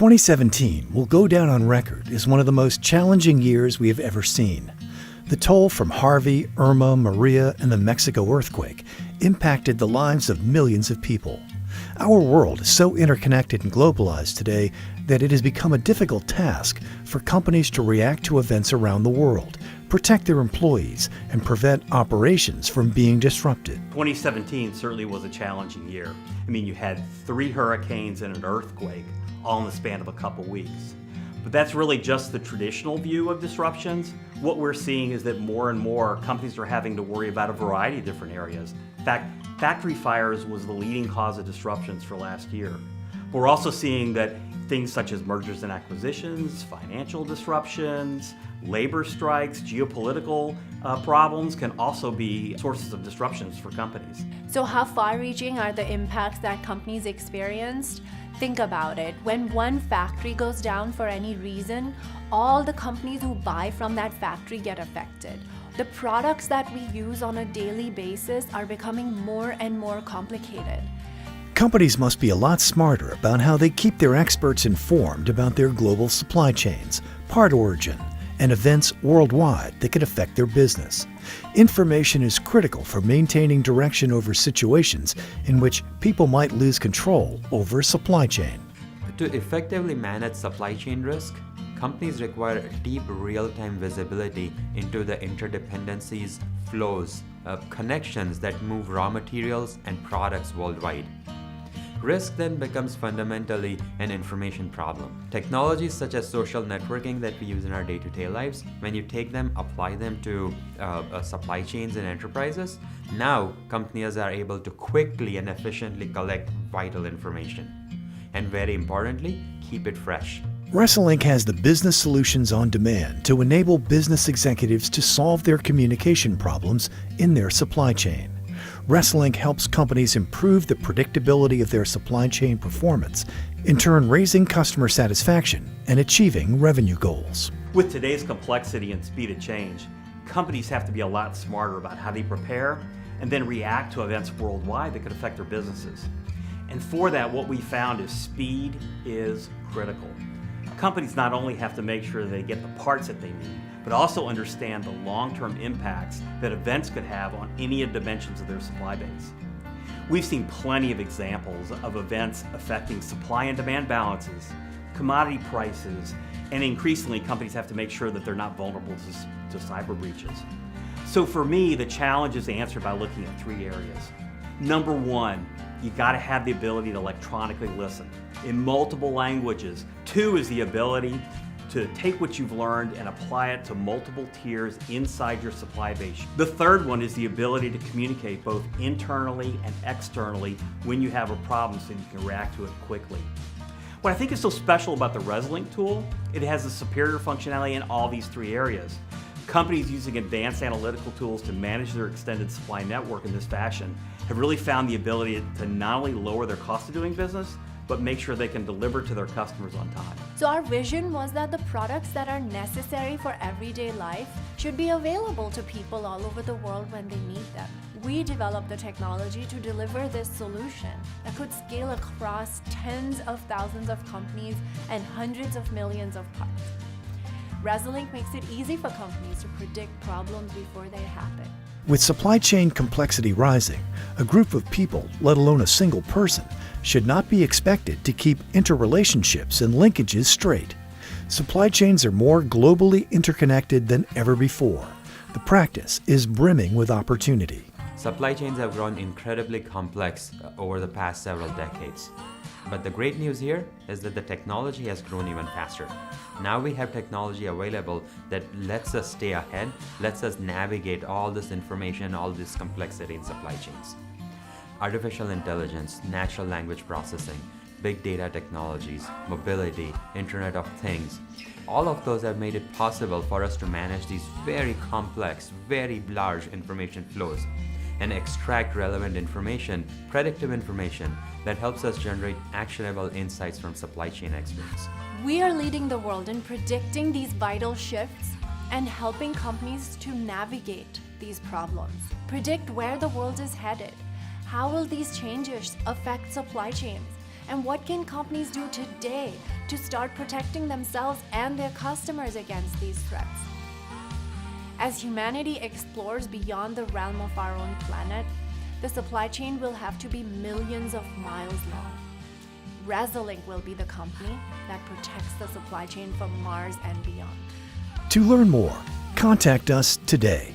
2017 will go down on record as one of the most challenging years we have ever seen. The toll from Harvey, Irma, Maria, and the Mexico earthquake impacted the lives of millions of people. Our world is so interconnected and globalized today that it has become a difficult task for companies to react to events around the world, protect their employees, and prevent operations from being disrupted. 2017 certainly was a challenging year. I mean, you had 3 hurricanes and an earthquake all in the span of a couple weeks. But that's really just the traditional view of disruptions. What we're seeing is that more and more companies are having to worry about a variety of different areas. In fact, factory fires was the leading cause of disruptions for last year. We're also seeing that things such as mergers and acquisitions, financial disruptions, labor strikes, geopolitical problems can also be sources of disruptions for companies. So how far-reaching are the impacts that companies experienced? Think about it. When one factory goes down for any reason, all the companies who buy from that factory get affected. The products that we use on a daily basis are becoming more and more complicated. Companies must be a lot smarter about how they keep their experts informed about their global supply chains, part origin, and events worldwide that could affect their business. Information is critical for maintaining direction over situations in which people might lose control over a supply chain. To effectively manage supply chain risk, companies require deep real-time visibility into the interdependencies, flows, connections that move raw materials and products worldwide. Risk then becomes fundamentally an information problem. Technologies such as social networking that we use in our day-to-day lives, when you take them, apply them to supply chains and enterprises, now companies are able to quickly and efficiently collect vital information. And very importantly, keep it fresh. Resilinc has the business solutions on demand to enable business executives to solve their communication problems in their supply chain. Resilinc helps companies improve the predictability of their supply chain performance, in turn raising customer satisfaction and achieving revenue goals. With today's complexity and speed of change, companies have to be a lot smarter about how they prepare and then react to events worldwide that could affect their businesses. And for that, what we found is speed is critical. Companies not only have to make sure they get the parts that they need, but also understand the long-term impacts that events could have on any of the dimensions of their supply base. We've seen plenty of examples of events affecting supply and demand balances, commodity prices, and increasingly companies have to make sure that they're not vulnerable to cyber breaches. So for me, the challenge is answered by looking at 3 areas. Number 1, you got to have the ability to electronically listen in multiple languages. 2 is the ability to take what you've learned and apply it to multiple tiers inside your supply base. The 3rd one is the ability to communicate both internally and externally when you have a problem so you can react to it quickly. What I think is so special about the Resilinc tool, it has a superior functionality in all these 3 areas. Companies using advanced analytical tools to manage their extended supply network in this fashion have really found the ability to not only lower their cost of doing business, but make sure they can deliver to their customers on time. So our vision was that the products that are necessary for everyday life should be available to people all over the world when they need them. We developed the technology to deliver this solution that could scale across tens of thousands of companies and hundreds of millions of parts. Resilinc makes it easy for companies to predict problems before they happen. With supply chain complexity rising, a group of people, let alone a single person, should not be expected to keep interrelationships and linkages straight. Supply chains are more globally interconnected than ever before. The practice is brimming with opportunity. Supply chains have grown incredibly complex over the past several decades. But the great news here is that the technology has grown even faster. Now we have technology available that lets us stay ahead, lets us navigate all this information, all this complexity in supply chains. Artificial intelligence, natural language processing, big data technologies, mobility, Internet of Things, all of those have made it possible for us to manage these very complex, very large information flows and extract relevant information, predictive information that helps us generate actionable insights from supply chain experts. We are leading the world in predicting these vital shifts and helping companies to navigate these problems, predict where the world is headed. How will these changes affect supply chains? And what can companies do today to start protecting themselves and their customers against these threats. As humanity explores beyond the realm of our own planet, the supply chain will have to be millions of miles long. Resilinc will be the company that protects the supply chain from Mars and beyond. To learn more, contact us today.